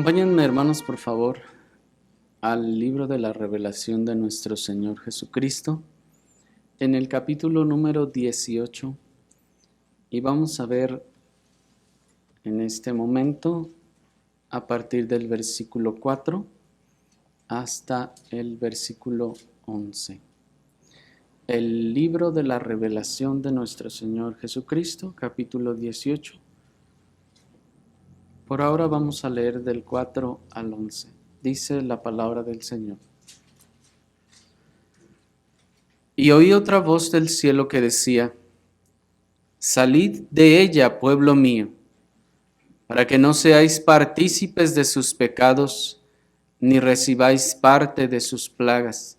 Acompáñenme, hermanos, por favor, al libro de la revelación de nuestro Señor Jesucristo, en el capítulo número 18, y vamos a ver en este momento, a partir del versículo 4 hasta el versículo 11. El libro de la revelación de nuestro Señor Jesucristo, capítulo 18. Por ahora vamos a leer del 4 al 11. Dice la palabra del Señor. Y oí otra voz del cielo que decía: Salid de ella, pueblo mío, para que no seáis partícipes de sus pecados, ni recibáis parte de sus plagas,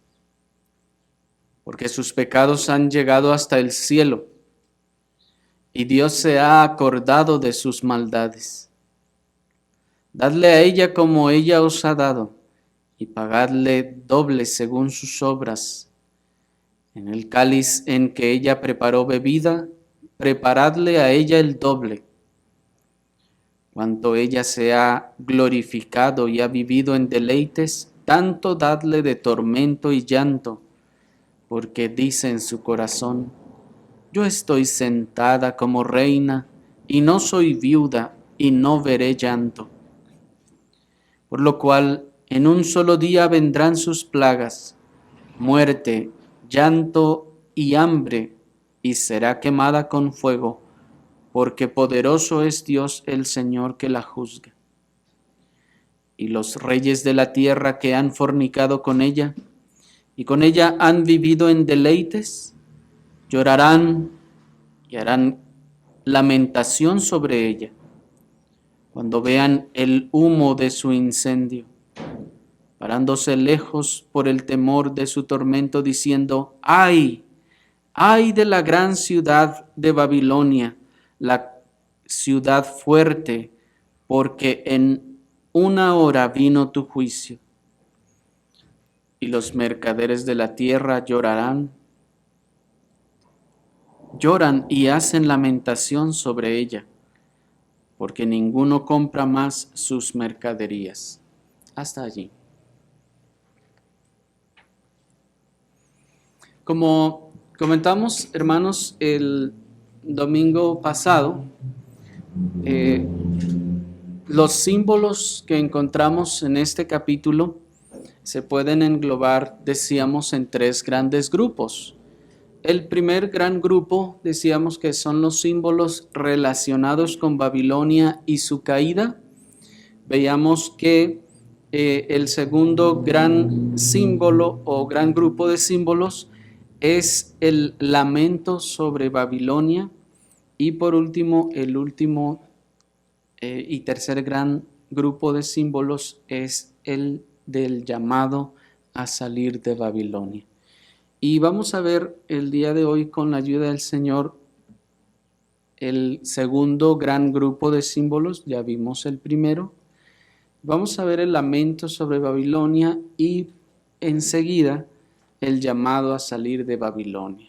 porque sus pecados han llegado hasta el cielo, y Dios se ha acordado de sus maldades. Dadle a ella como ella os ha dado, y pagadle doble según sus obras. En el cáliz en que ella preparó bebida, preparadle a ella el doble. Cuanto ella se ha glorificado y ha vivido en deleites, tanto dadle de tormento y llanto, porque dice en su corazón: yo estoy sentada como reina, y no soy viuda, y no veré llanto. Por lo cual, en un solo día vendrán sus plagas, muerte, llanto y hambre, y será quemada con fuego, porque poderoso es Dios el Señor que la juzga. Y los reyes de la tierra que han fornicado con ella, y con ella han vivido en deleites, llorarán y harán lamentación sobre ella, cuando vean el humo de su incendio, parándose lejos por el temor de su tormento, diciendo: ¡ay! ¡Ay de la gran ciudad de Babilonia, la ciudad fuerte, porque en una hora vino tu juicio! Y los mercaderes de la tierra lloran y hacen lamentación sobre ella, porque ninguno compra más sus mercaderías. Hasta allí. Como comentamos, hermanos, el domingo pasado, los símbolos que encontramos en este capítulo se pueden englobar, decíamos, en tres grandes grupos. El primer gran grupo, decíamos, que son los símbolos relacionados con Babilonia y su caída. Veíamos que el segundo gran símbolo o gran grupo de símbolos es el lamento sobre Babilonia, y por último, el último y tercer gran grupo de símbolos es el del llamado a salir de Babilonia. Y vamos a ver el día de hoy, con la ayuda del Señor, el segundo gran grupo de símbolos. Ya vimos el primero. Vamos a ver el lamento sobre Babilonia y enseguida el llamado a salir de Babilonia.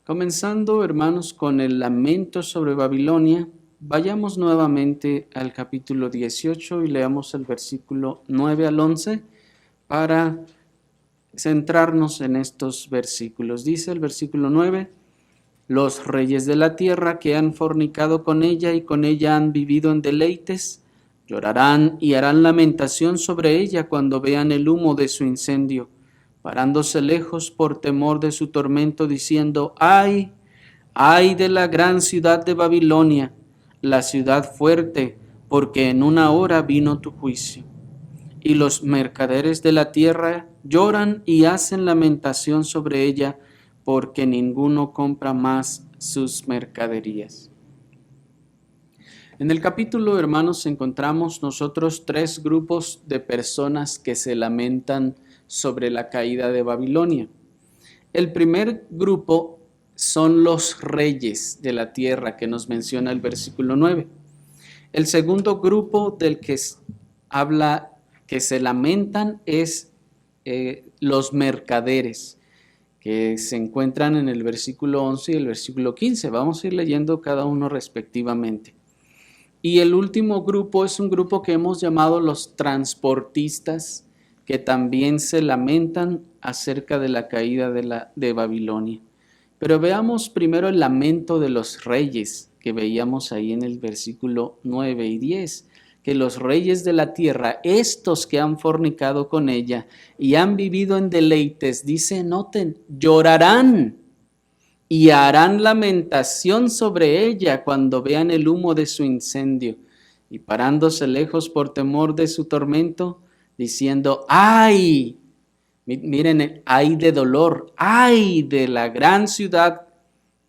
Comenzando, hermanos, con el lamento sobre Babilonia, vayamos nuevamente al capítulo 18 y leamos el versículo 9 al 11 para centrarnos en estos versículos. Dice el versículo 9: los reyes de la tierra que han fornicado con ella y con ella han vivido en deleites, llorarán y harán lamentación sobre ella cuando vean el humo de su incendio, parándose lejos por temor de su tormento, diciendo: ¡ay! ¡Ay de la gran ciudad de Babilonia, la ciudad fuerte, porque en una hora vino tu juicio! Y los mercaderes de la tierra lloran y hacen lamentación sobre ella, porque ninguno compra más sus mercaderías. En el capítulo, hermanos, encontramos nosotros tres grupos de personas que se lamentan sobre la caída de Babilonia. El primer grupo son los reyes de la tierra, que nos menciona el versículo 9. El segundo grupo del que habla, que se lamentan, es los mercaderes, que se encuentran en el versículo 11 y el versículo 15. Vamos a ir leyendo cada uno respectivamente. Y el último grupo es un grupo que hemos llamado los transportistas, que también se lamentan acerca de la caída de Babilonia. Pero veamos primero el lamento de los reyes, que veíamos ahí en el versículo 9 y 10, que los reyes de la tierra, estos que han fornicado con ella y han vivido en deleites, dice, noten, llorarán y harán lamentación sobre ella cuando vean el humo de su incendio, y parándose lejos por temor de su tormento, diciendo, ¡ay! Miren, el ay de dolor, ay de la gran ciudad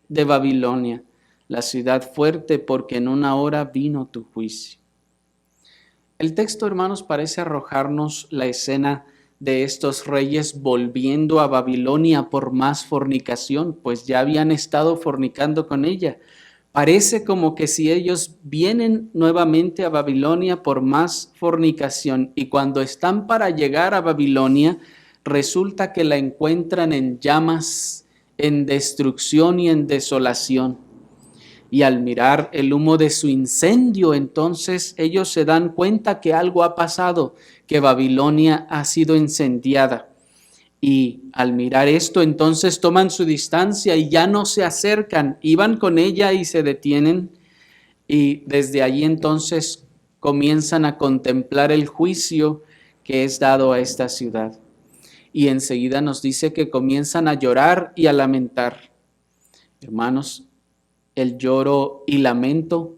de Babilonia, la ciudad fuerte, porque en una hora vino tu juicio. El texto, hermanos, parece arrojarnos la escena de estos reyes volviendo a Babilonia por más fornicación, pues ya habían estado fornicando con ella. Parece como que si ellos vienen nuevamente a Babilonia por más fornicación y cuando están para llegar a Babilonia, resulta que la encuentran en llamas, en destrucción y en desolación. Y al mirar el humo de su incendio, entonces ellos se dan cuenta que algo ha pasado, que Babilonia ha sido incendiada. Y al mirar esto, entonces toman su distancia y ya no se acercan, iban con ella y se detienen. Y desde allí entonces comienzan a contemplar el juicio que es dado a esta ciudad. Y enseguida nos dice que comienzan a llorar y a lamentar. Hermanos, el lloro y lamento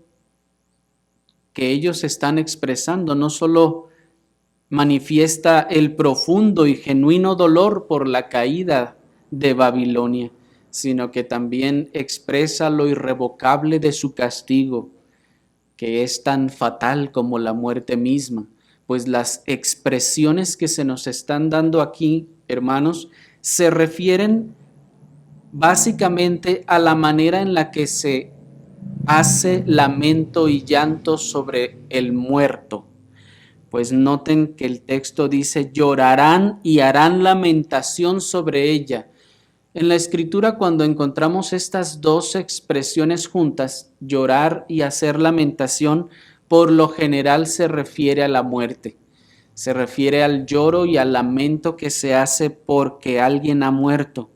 que ellos están expresando no solo manifiesta el profundo y genuino dolor por la caída de Babilonia, sino que también expresa lo irrevocable de su castigo, que es tan fatal como la muerte misma. Pues las expresiones que se nos están dando aquí, hermanos, se refieren básicamente a la manera en la que se hace lamento y llanto sobre el muerto. Pues noten que el texto dice, llorarán y harán lamentación sobre ella. En la Escritura, cuando encontramos estas dos expresiones juntas, llorar y hacer lamentación, por lo general se refiere a la muerte. Se refiere al lloro y al lamento que se hace porque alguien ha muerto.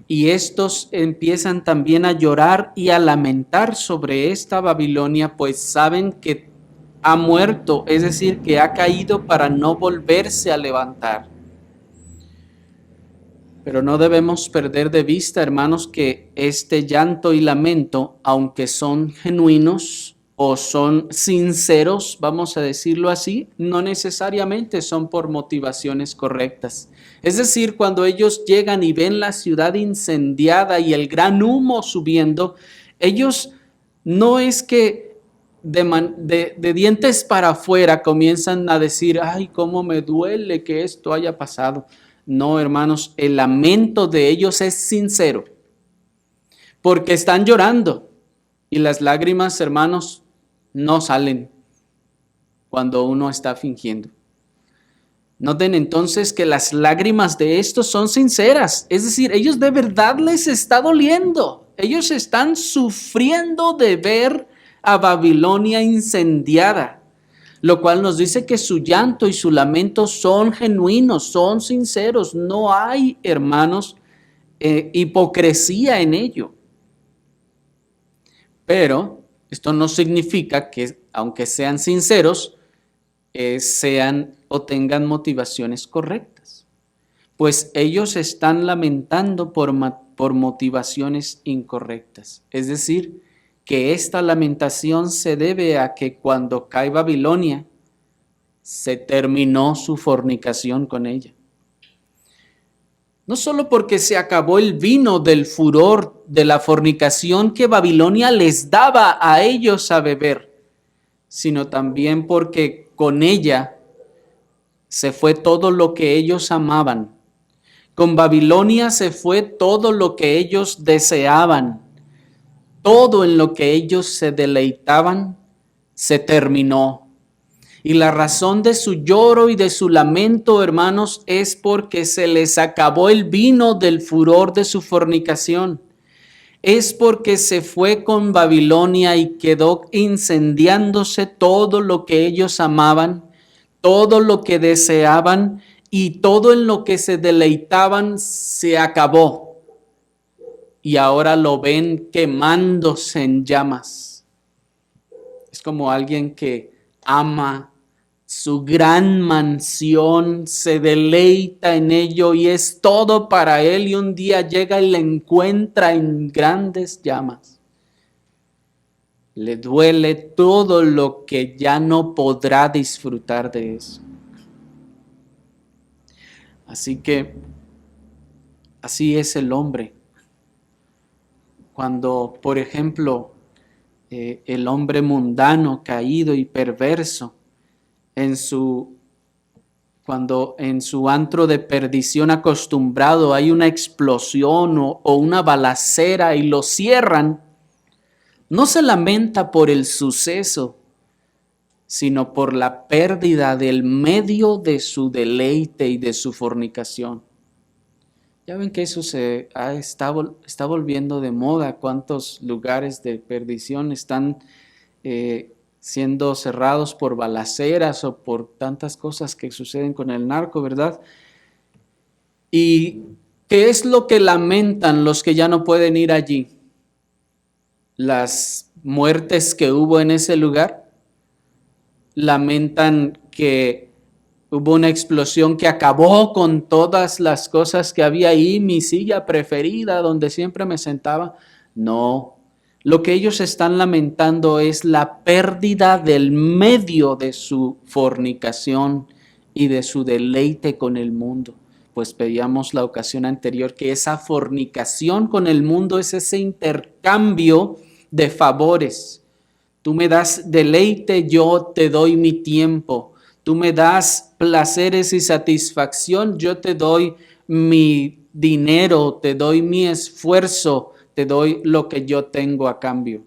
Y estos empiezan también a llorar y a lamentar sobre esta Babilonia, pues saben que ha muerto, es decir, que ha caído para no volverse a levantar. Pero no debemos perder de vista, hermanos, que este llanto y lamento, aunque son genuinos o son sinceros, vamos a decirlo así, no necesariamente son por motivaciones correctas. Es decir, cuando ellos llegan y ven la ciudad incendiada y el gran humo subiendo, ellos no es que de dientes para afuera comienzan a decir, ay, cómo me duele que esto haya pasado. No, hermanos, el lamento de ellos es sincero, porque están llorando y las lágrimas, hermanos, no salen cuando uno está fingiendo. Noten entonces que las lágrimas de estos son sinceras, es decir, ellos de verdad les está doliendo, ellos están sufriendo de ver a Babilonia incendiada, lo cual nos dice que su llanto y su lamento son genuinos, son sinceros, no hay, hermanos, hipocresía en ello. Pero esto no significa que, aunque sean sinceros, sean o tengan motivaciones correctas, pues ellos están lamentando por motivaciones incorrectas. Es decir, que esta lamentación se debe a que cuando cae Babilonia, se terminó su fornicación con ella. No solo porque se acabó el vino del furor de la fornicación que Babilonia les daba a ellos a beber, sino también porque con ella se fue todo lo que ellos amaban. Con Babilonia se fue todo lo que ellos deseaban. Todo en lo que ellos se deleitaban se terminó. Y la razón de su lloro y de su lamento, hermanos, es porque se les acabó el vino del furor de su fornicación. es porque se fue con Babilonia y quedó incendiándose todo lo que ellos amaban, todo lo que deseaban y todo en lo que se deleitaban se acabó. Y ahora lo ven quemándose en llamas. Es como alguien que ama su gran mansión, se deleita en ello y es todo para él, y un día llega y la encuentra en grandes llamas. Le duele todo lo que ya no podrá disfrutar de eso. Así que así es el hombre. Cuando, por ejemplo, el hombre mundano, caído y perverso, cuando en su antro de perdición acostumbrado hay una explosión o una balacera y lo cierran, no se lamenta por el suceso, sino por la pérdida del medio de su deleite y de su fornicación. Ya ven que eso está volviendo de moda. ¿Cuántos lugares de perdición están siendo cerrados por balaceras o por tantas cosas que suceden con el narco, verdad? ¿Y qué es lo que lamentan los que ya no pueden ir allí? Las muertes que hubo en ese lugar. Lamentan que hubo una explosión que acabó con todas las cosas que había ahí, mi silla preferida donde siempre me sentaba. No. Lo que ellos están lamentando es la pérdida del medio de su fornicación y de su deleite con el mundo. Pues veíamos la ocasión anterior que esa fornicación con el mundo es ese intercambio de favores. Tú me das deleite, yo te doy mi tiempo. Tú me das placeres y satisfacción, yo te doy mi dinero, te doy mi esfuerzo, te doy lo que yo tengo a cambio.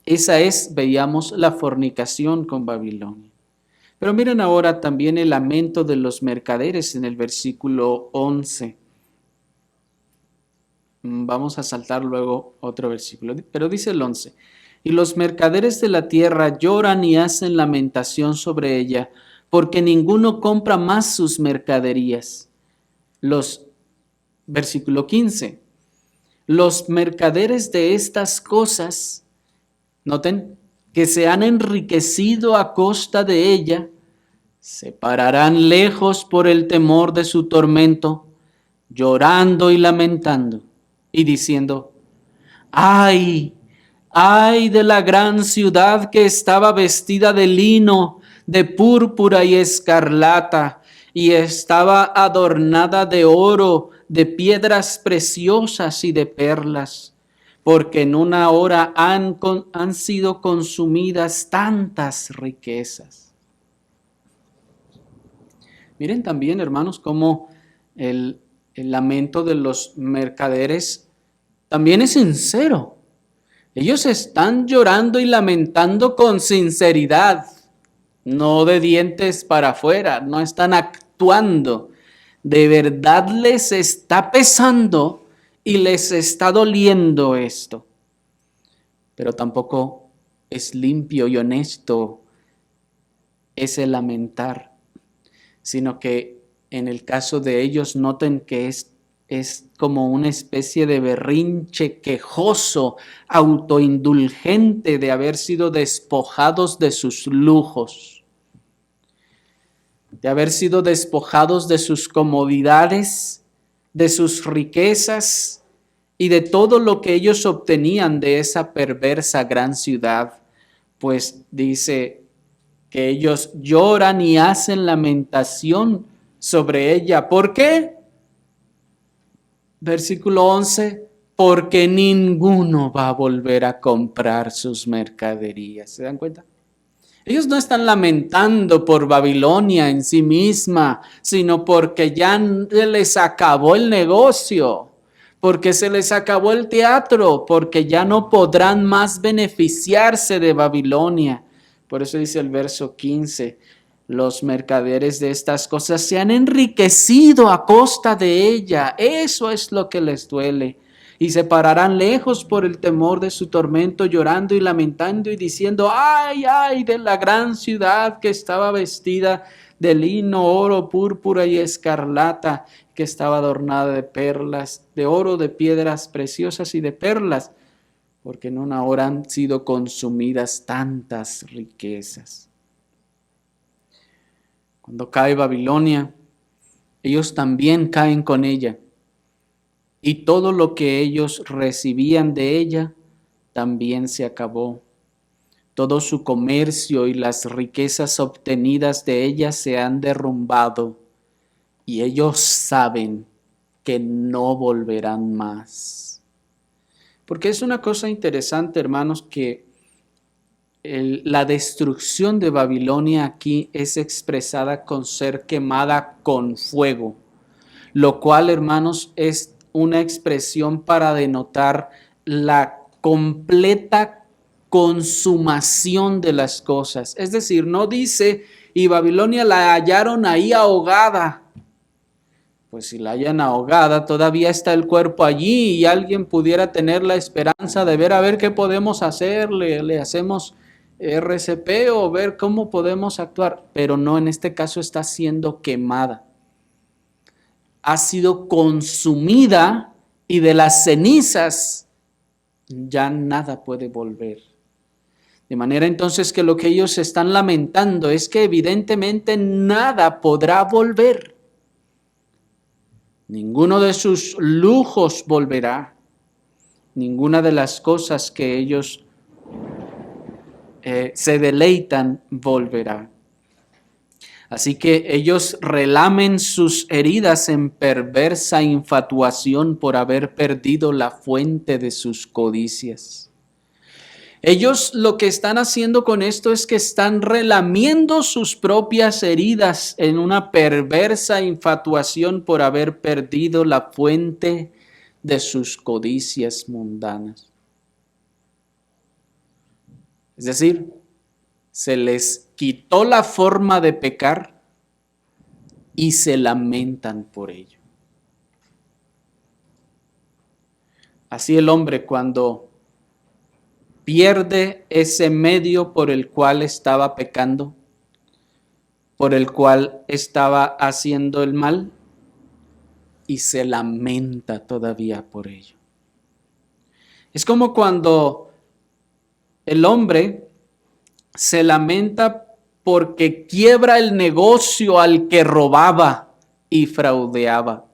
Esa es, veíamos, la fornicación con Babilonia. Pero miren ahora también el lamento de los mercaderes en el versículo 11. Vamos a saltar luego otro versículo, pero dice el 11. Y los mercaderes de la tierra lloran y hacen lamentación sobre ella, porque ninguno compra más sus mercaderías. Versículo 15. Los mercaderes de estas cosas, noten, que se han enriquecido a costa de ella, se pararán lejos por el temor de su tormento, llorando y lamentando, y diciendo: ¡ay! ¡Ay de la gran ciudad que estaba vestida de lino, de púrpura y escarlata, y estaba adornada de oro, de piedras preciosas y de perlas! Porque en una hora han sido consumidas tantas riquezas. Miren también, hermanos, cómo el lamento de los mercaderes también es sincero. Ellos están llorando y lamentando con sinceridad, no de dientes para afuera, no están actuando. De verdad les está pesando y les está doliendo esto. Pero tampoco es limpio y honesto ese lamentar, sino que en el caso de ellos noten que es como una especie de berrinche quejoso, autoindulgente de haber sido despojados de sus lujos, de haber sido despojados de sus comodidades, de sus riquezas y de todo lo que ellos obtenían de esa perversa gran ciudad. Pues dice que ellos lloran y hacen lamentación sobre ella. ¿Por qué? Versículo 11, porque ninguno va a volver a comprar sus mercaderías. ¿Se dan cuenta? Ellos no están lamentando por Babilonia en sí misma, sino porque ya se les acabó el negocio, porque se les acabó el teatro, porque ya no podrán más beneficiarse de Babilonia. Por eso dice el verso 15, los mercaderes de estas cosas se han enriquecido a costa de ella. Eso es lo que les duele. y se pararán lejos por el temor de su tormento, llorando y lamentando y diciendo, ay, ay de la gran ciudad que estaba vestida de lino, oro, púrpura y escarlata, que estaba adornada de perlas, de oro, de piedras preciosas y de perlas, porque en una hora han sido consumidas tantas riquezas. Cuando cae Babilonia, ellos también caen con ella, y todo lo que ellos recibían de ella también se acabó. Todo su comercio y las riquezas obtenidas de ella se han derrumbado, y ellos saben que no volverán más. Porque es una cosa interesante, hermanos, que la destrucción de Babilonia aquí es expresada con ser quemada con fuego, lo cual, hermanos, es una expresión para denotar la completa consumación de las cosas. Es decir, no dice, y Babilonia la hallaron ahí ahogada. Pues si la hayan ahogada, todavía está el cuerpo allí y alguien pudiera tener la esperanza de ver a ver qué podemos hacer, le hacemos RCP o ver cómo podemos actuar, pero no, en este caso está siendo quemada. Ha sido consumida y de las cenizas ya nada puede volver. De manera entonces que lo que ellos están lamentando es que evidentemente nada podrá volver. Ninguno de sus lujos volverá. Ninguna de las cosas que ellos se deleitan volverá. Así que ellos relamen sus heridas en perversa infatuación por haber perdido la fuente de sus codicias. Ellos lo que están haciendo con esto es que están relamiendo sus propias heridas en una perversa infatuación por haber perdido la fuente de sus codicias mundanas. Es decir, se les quitó la forma de pecar y se lamentan por ello. Así el hombre, cuando pierde ese medio por el cual estaba pecando, por el cual estaba haciendo el mal, y se lamenta todavía por ello. Es como cuando el hombre se lamenta porque quiebra el negocio al que robaba y fraudeaba.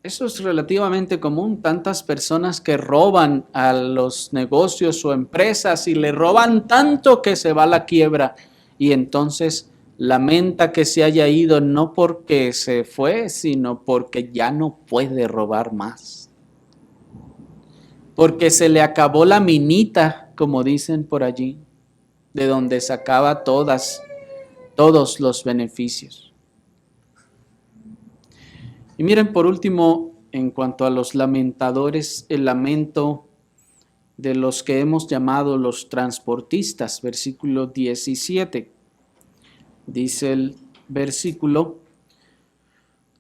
Eso es relativamente común, tantas personas que roban a los negocios o empresas y le roban tanto que se va a la quiebra y entonces lamenta que se haya ido no porque se fue, sino porque ya no puede robar más. Porque se le acabó la minita, como dicen por allí, de donde sacaba todos los beneficios. Y miren, por último, en cuanto a los lamentadores, el lamento de los que hemos llamado los transportistas, versículo 17. Dice el versículo,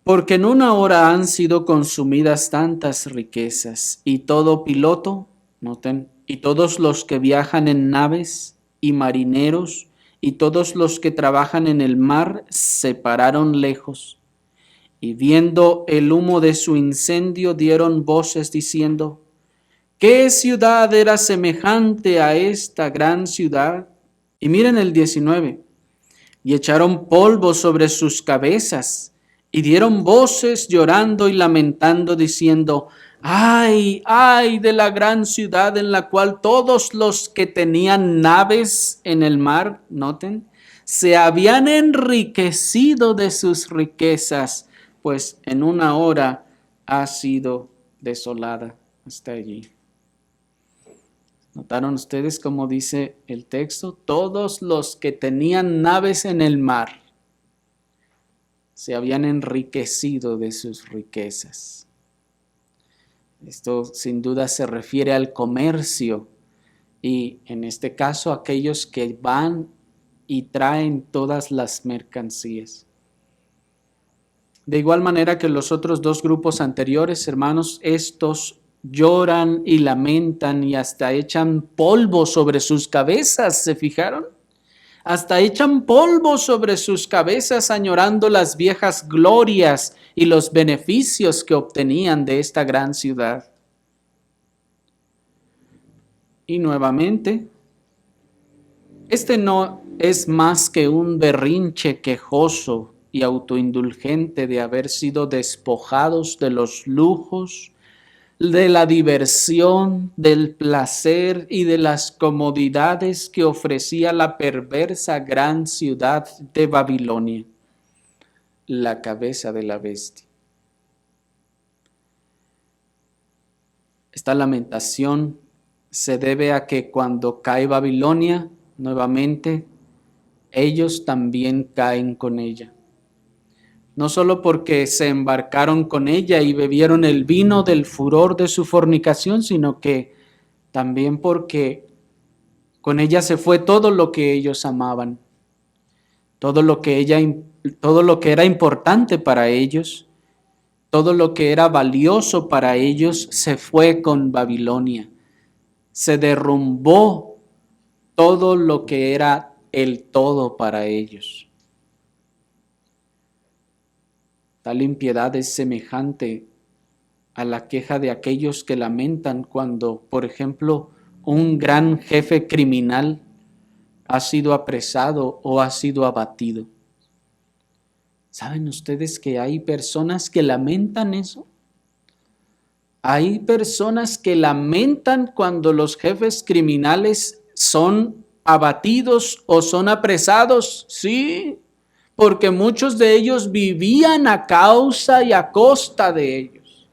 porque en una hora han sido consumidas tantas riquezas, y todo piloto, noten, y todos los que viajan en naves, y marineros, y todos los que trabajan en el mar, se pararon lejos, y viendo el humo de su incendio, dieron voces diciendo, ¿qué ciudad era semejante a esta gran ciudad? Y miren el 19, y echaron polvo sobre sus cabezas, y dieron voces llorando y lamentando, diciendo, ay, ay de la gran ciudad en la cual todos los que tenían naves en el mar, noten, se habían enriquecido de sus riquezas, pues en una hora ha sido desolada. Hasta allí. ¿Notaron ustedes cómo dice el texto? Todos los que tenían naves en el mar se habían enriquecido de sus riquezas. Esto sin duda se refiere al comercio y en este caso aquellos que van y traen todas las mercancías. De igual manera que los otros dos grupos anteriores, hermanos, estos lloran y lamentan y hasta echan polvo sobre sus cabezas, ¿se fijaron? Hasta echan polvo sobre sus cabezas añorando las viejas glorias y los beneficios que obtenían de esta gran ciudad. Y nuevamente, este no es más que un berrinche quejoso y autoindulgente de haber sido despojados de los lujos, de la diversión, del placer y de las comodidades que ofrecía la perversa gran ciudad de Babilonia, la cabeza de la bestia. Esta lamentación se debe a que cuando cae Babilonia, nuevamente, ellos también caen con ella. No solo porque se embarcaron con ella y bebieron el vino del furor de su fornicación, sino que también porque con ella se fue todo lo que ellos amaban, todo lo que era importante para ellos, todo lo que era valioso para ellos se fue con Babilonia. Se derrumbó todo lo que era el todo para ellos. Tal impiedad es semejante a la queja de aquellos que lamentan cuando, por ejemplo, un gran jefe criminal ha sido apresado o ha sido abatido. ¿Saben ustedes que hay personas que lamentan eso? Hay personas que lamentan cuando los jefes criminales son abatidos o son apresados, sí, porque muchos de ellos vivían a causa y a costa de ellos.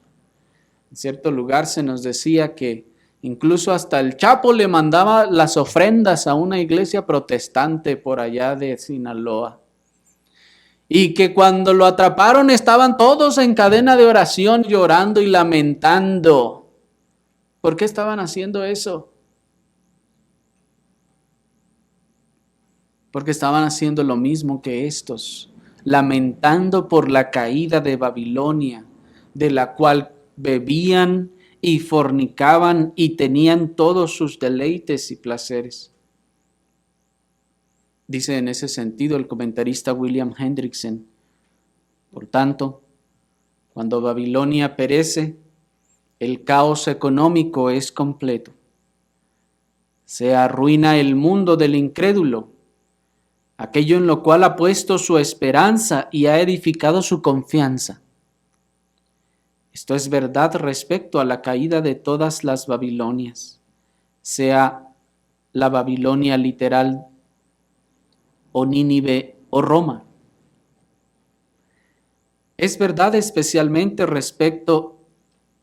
En cierto lugar se nos decía que incluso hasta el Chapo le mandaba las ofrendas a una iglesia protestante por allá de Sinaloa. Y que cuando lo atraparon estaban todos en cadena de oración llorando y lamentando. ¿Por qué estaban haciendo eso? Porque estaban haciendo lo mismo que estos, lamentando por la caída de Babilonia, de la cual bebían y fornicaban y tenían todos sus deleites y placeres. Dice en ese sentido el comentarista William Hendrickson: por tanto, cuando Babilonia perece, el caos económico es completo. Se arruina el mundo del incrédulo, aquello en lo cual ha puesto su esperanza y ha edificado su confianza. Esto es verdad respecto a la caída de todas las Babilonias, sea la Babilonia literal o Nínive o Roma. Es verdad especialmente respecto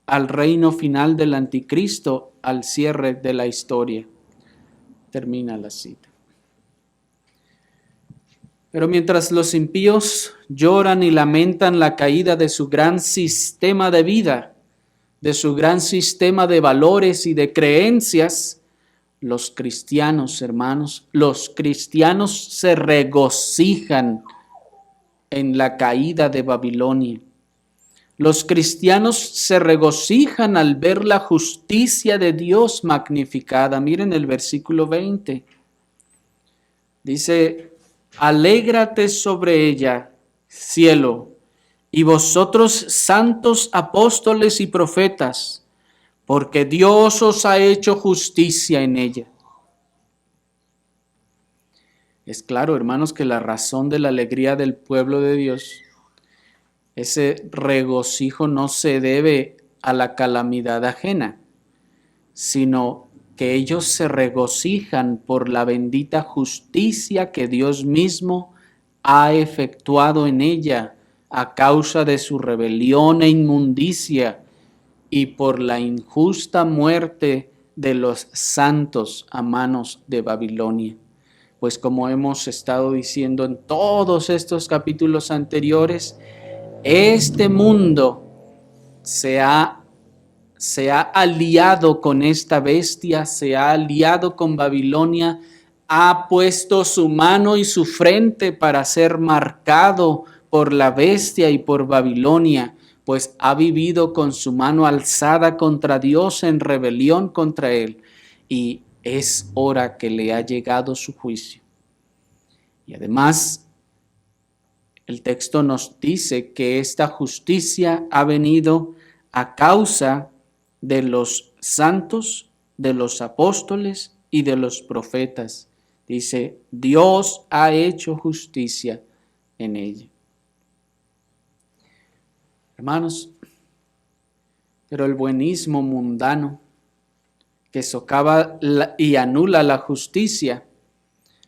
al reino final del anticristo, al cierre de la historia. Termina la cita. Pero mientras los impíos lloran y lamentan la caída de su gran sistema de vida, de su gran sistema de valores y de creencias, los cristianos, hermanos, los cristianos se regocijan en la caída de Babilonia. Los cristianos se regocijan al ver la justicia de Dios magnificada. Miren el versículo 20. Dice: alégrate sobre ella, cielo, y vosotros santos apóstoles y profetas, porque Dios os ha hecho justicia en ella. Es claro, hermanos, que la razón de la alegría del pueblo de Dios, ese regocijo no se debe a la calamidad ajena, sino que ellos se regocijan por la bendita justicia que Dios mismo ha efectuado en ella a causa de su rebelión e inmundicia y por la injusta muerte de los santos a manos de Babilonia. Pues como hemos estado diciendo en todos estos capítulos anteriores, este mundo se ha aliado con esta bestia, se ha aliado con Babilonia, ha puesto su mano y su frente para ser marcado por la bestia y por Babilonia, pues ha vivido con su mano alzada contra Dios en rebelión contra él, y es hora que le ha llegado su juicio. Y además, el texto nos dice que esta justicia ha venido a causa de los santos, de los apóstoles y de los profetas. Dice, Dios ha hecho justicia en ella. Hermanos, pero el buenismo mundano que socava y anula la justicia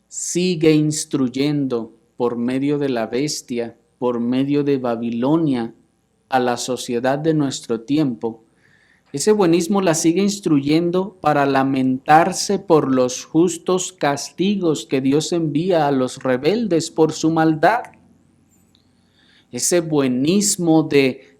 sigue instruyendo por medio de la bestia, por medio de Babilonia, a la sociedad de nuestro tiempo. Ese buenismo la sigue instruyendo para lamentarse por los justos castigos que Dios envía a los rebeldes por su maldad. Ese buenismo de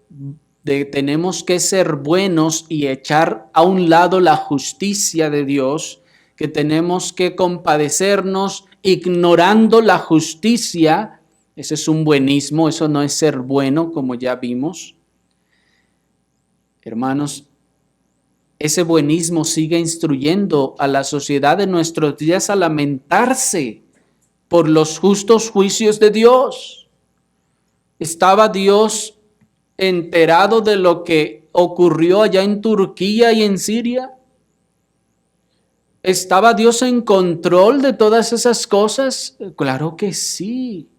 tenemos que ser buenos y echar a un lado la justicia de Dios, que tenemos que compadecernos ignorando la justicia. Ese es un buenismo, eso no es ser bueno, como ya vimos. Hermanos, ese buenismo sigue instruyendo a la sociedad de nuestros días a lamentarse por los justos juicios de Dios. ¿Estaba Dios enterado de lo que ocurrió allá en Turquía y en Siria? ¿Estaba Dios en control de todas esas cosas? Claro que sí.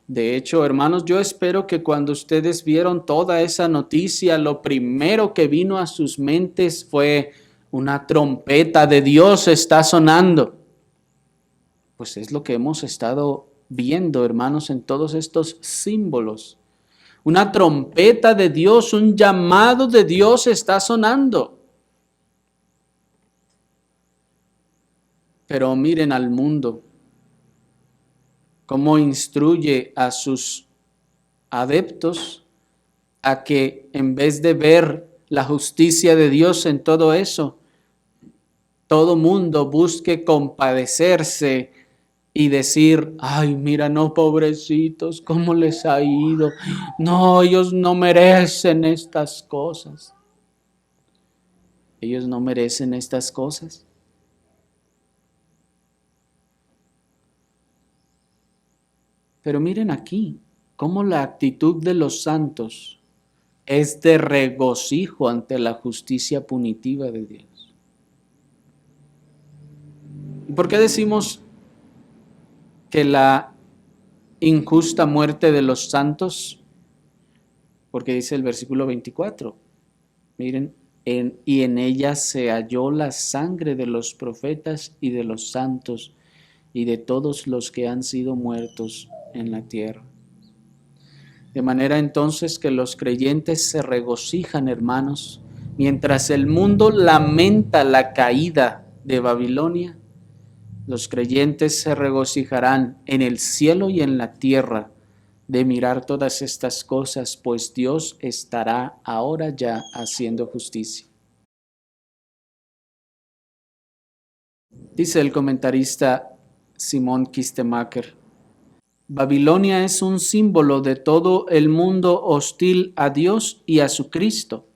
De hecho, hermanos, yo espero que cuando ustedes vieron toda esa noticia, lo primero que vino a sus mentes fue una trompeta de Dios está sonando. Pues es lo que hemos estado viendo, hermanos, en todos estos símbolos. Una trompeta de Dios, un llamado de Dios está sonando. Pero miren al mundo, cómo instruye a sus adeptos a que en vez de ver la justicia de Dios en todo eso, todo mundo busque compadecerse y decir, ay, mira, no, pobrecitos, cómo les ha ido. No, ellos no merecen estas cosas. Ellos no merecen estas cosas. Pero miren aquí, cómo la actitud de los santos es de regocijo ante la justicia punitiva de Dios. ¿Y por qué decimos que la injusta muerte de los santos? Porque dice el versículo 24, miren, y en ella se halló la sangre de los profetas y de los santos y de todos los que han sido muertos en la tierra. De manera entonces que los creyentes se regocijan, hermanos, mientras el mundo lamenta la caída de Babilonia, los creyentes se regocijarán en el cielo y en la tierra de mirar todas estas cosas, pues Dios estará ahora ya haciendo justicia. Dice el comentarista Simón Kistemaker, Babilonia es un símbolo de todo el mundo hostil a Dios y a su Cristo.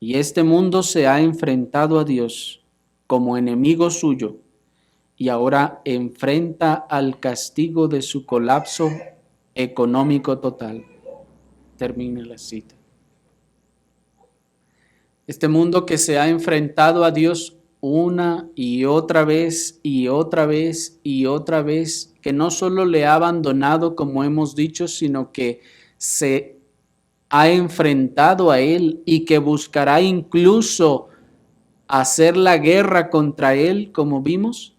Y este mundo se ha enfrentado a Dios como enemigo suyo y ahora enfrenta al castigo de su colapso económico total. Termina la cita. Este mundo que se ha enfrentado a Dios una y otra vez y otra vez y otra vez, que no solo le ha abandonado, como hemos dicho, sino que se ha enfrentado a él y que buscará incluso hacer la guerra contra él, como vimos,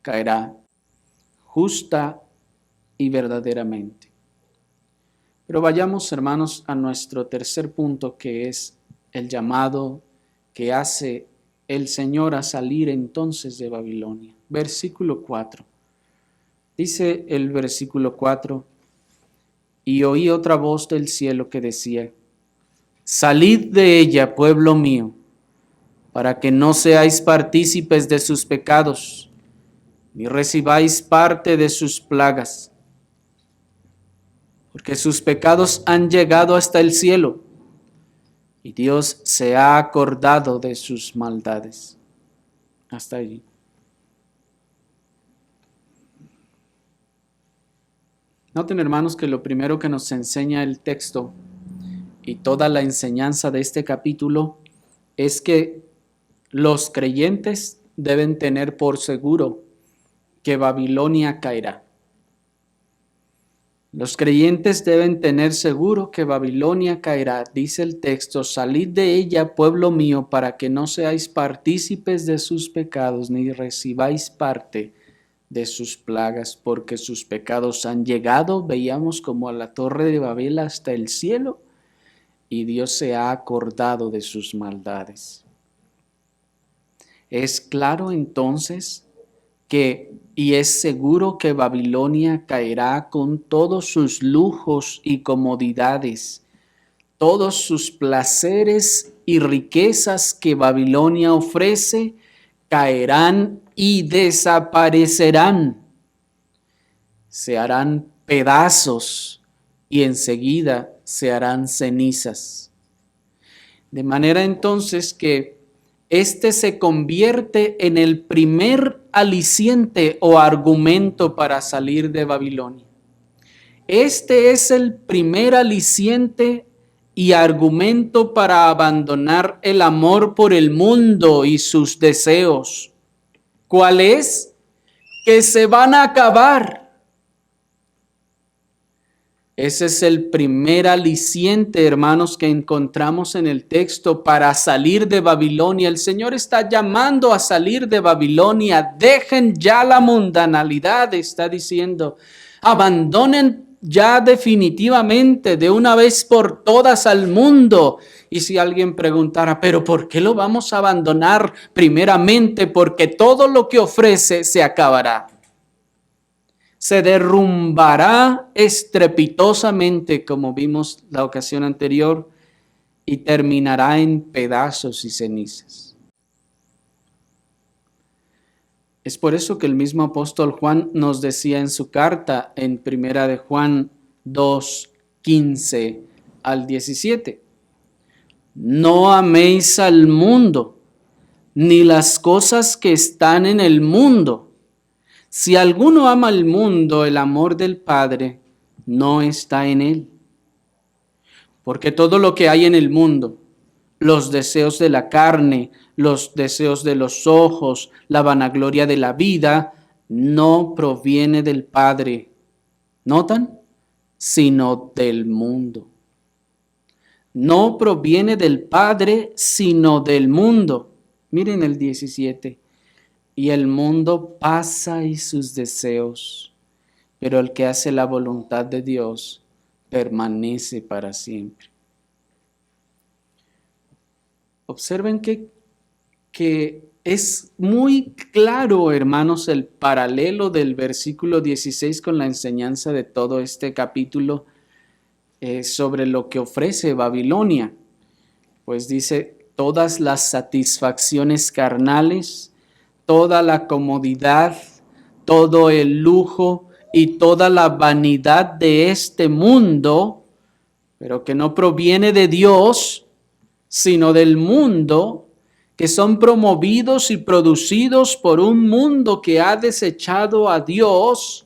caerá justa y verdaderamente. Pero vayamos, hermanos, a nuestro tercer punto, que es el llamado que hace el Señor a salir entonces de Babilonia. Versículo 4. Dice el versículo 4, y oí otra voz del cielo que decía, salid de ella, pueblo mío, para que no seáis partícipes de sus pecados, ni recibáis parte de sus plagas. porque sus pecados han llegado hasta el cielo y Dios se ha acordado de sus maldades. Hasta allí. Noten, hermanos, que lo primero que nos enseña el texto y toda la enseñanza de este capítulo es que los creyentes deben tener por seguro que Babilonia caerá. Los creyentes deben tener seguro que Babilonia caerá. Dice el texto: salid de ella, pueblo mío, para que no seáis partícipes de sus pecados, ni recibáis parte de sus plagas, porque sus pecados han llegado, veíamos, como a la torre de Babel hasta el cielo, y Dios se ha acordado de sus maldades. Es claro entonces y es seguro que Babilonia caerá con todos sus lujos y comodidades, todos sus placeres y riquezas que Babilonia ofrece, caerán y desaparecerán. Se harán pedazos y enseguida se harán cenizas. De manera entonces que este se convierte en el primer aliciente o argumento para salir de Babilonia. Este es el primer aliciente y argumento para abandonar el amor por el mundo y sus deseos. ¿Cuál es? Que se van a acabar. Ese es el primer aliciente, hermanos, que encontramos en el texto para salir de Babilonia. El Señor está llamando a salir de Babilonia. Dejen ya la mundanalidad, está diciendo. Abandonen ya definitivamente, de una vez por todas, al mundo. Y si alguien preguntara, ¿pero por qué lo vamos a abandonar? Primeramente, porque todo lo que ofrece se acabará. Se derrumbará estrepitosamente, como vimos la ocasión anterior, y terminará en pedazos y cenizas. Es por eso que el mismo apóstol Juan nos decía en su carta en Primera de Juan 2:15 al 17: no améis al mundo, ni las cosas que están en el mundo. Si alguno ama al mundo, el amor del Padre no está en él. Porque todo lo que hay en el mundo, los deseos de la carne, los deseos de los ojos, la vanagloria de la vida, no proviene del Padre. ¿Notan? Sino del mundo. No proviene del Padre, sino del mundo. Miren el 17. Y el mundo pasa y sus deseos, pero el que hace la voluntad de Dios permanece para siempre. Observen que es muy claro, hermanos, el paralelo del versículo 16 con la enseñanza de todo este capítulo sobre lo que ofrece Babilonia. Pues dice, todas las satisfacciones carnales, toda la comodidad, todo el lujo y toda la vanidad de este mundo, pero que no proviene de Dios, sino del mundo, que son promovidos y producidos por un mundo que ha desechado a Dios,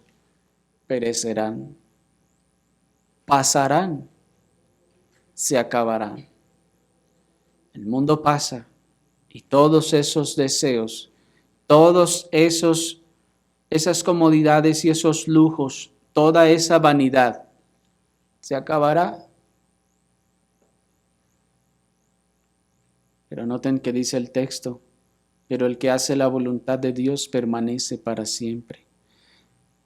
perecerán, pasarán, se acabarán. El mundo pasa y todos esos deseos, todos esas comodidades y esos lujos, toda esa vanidad, se acabará. Pero noten que dice el texto, pero el que hace la voluntad de Dios permanece para siempre.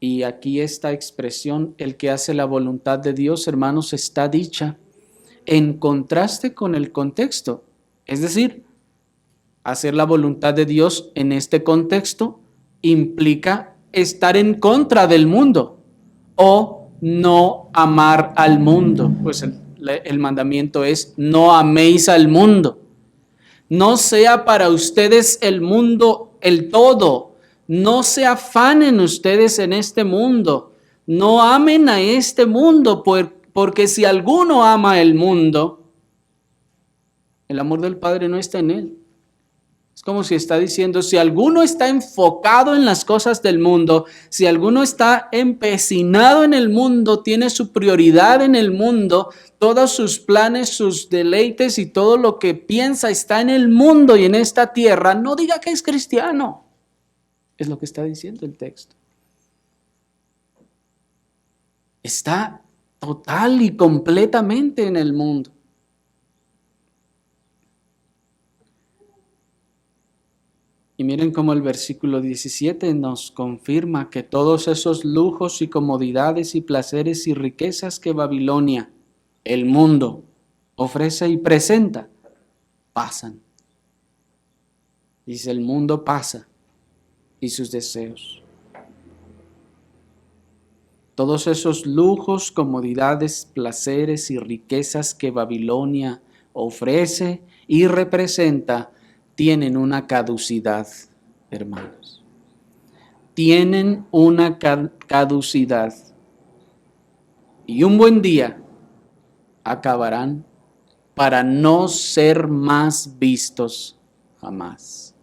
Y aquí esta expresión, el que hace la voluntad de Dios, hermanos, está dicha en contraste con el contexto. Es decir, hacer la voluntad de Dios en este contexto implica estar en contra del mundo o no amar al mundo. Pues el mandamiento es: no améis al mundo. No sea para ustedes el mundo el todo. No se afanen ustedes en este mundo. No amen a este mundo, porque si alguno ama el mundo, el amor del Padre no está en él. Es como si está diciendo, si alguno está enfocado en las cosas del mundo, si alguno está empecinado en el mundo, tiene su prioridad en el mundo, todos sus planes, sus deleites y todo lo que piensa está en el mundo y en esta tierra, no diga que es cristiano. Es lo que está diciendo el texto. Está total y completamente en el mundo. Y miren cómo el versículo 17 nos confirma que todos esos lujos y comodidades y placeres y riquezas que Babilonia, el mundo, ofrece y presenta, pasan. Dice, el mundo pasa y sus deseos. Todos esos lujos, comodidades, placeres y riquezas que Babilonia ofrece y representa, tienen una caducidad, hermanos. Tienen una caducidad. Y un buen día acabarán para no ser más vistos jamás.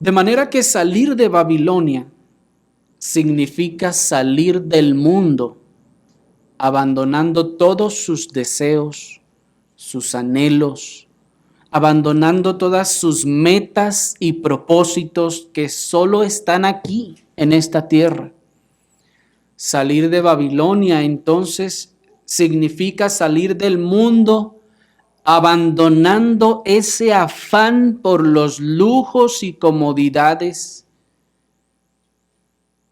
De manera que salir de Babilonia significa salir del mundo, abandonando todos sus deseos, sus anhelos, abandonando todas sus metas y propósitos que solo están aquí, en esta tierra. Salir de Babilonia, entonces, significa salir del mundo, abandonando ese afán por los lujos y comodidades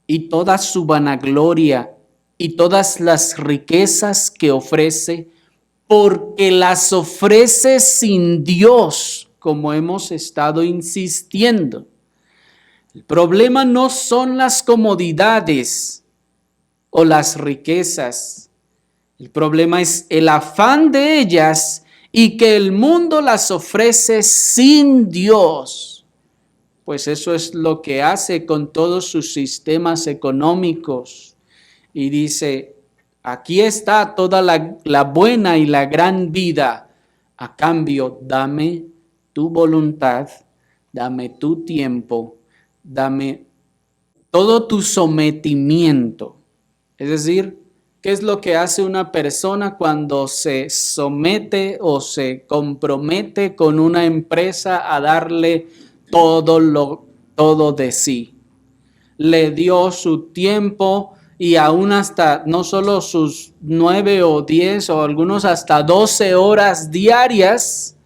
y toda su vanagloria y todas las riquezas que ofrece, porque las ofrece sin Dios, como hemos estado insistiendo. El problema no son las comodidades o las riquezas. El problema es el afán de ellas y que el mundo las ofrece sin Dios. Pues eso es lo que hace con todos sus sistemas económicos. Y dice, aquí está toda la buena y la gran vida. A cambio, dame tu voluntad, dame tu tiempo, dame todo tu sometimiento. Es decir, ¿qué es lo que hace una persona cuando se somete o se compromete con una empresa a darle todo de sí? Le dio su tiempo y aún hasta no solo sus 9 o 10 o algunos hasta 12 horas diarias,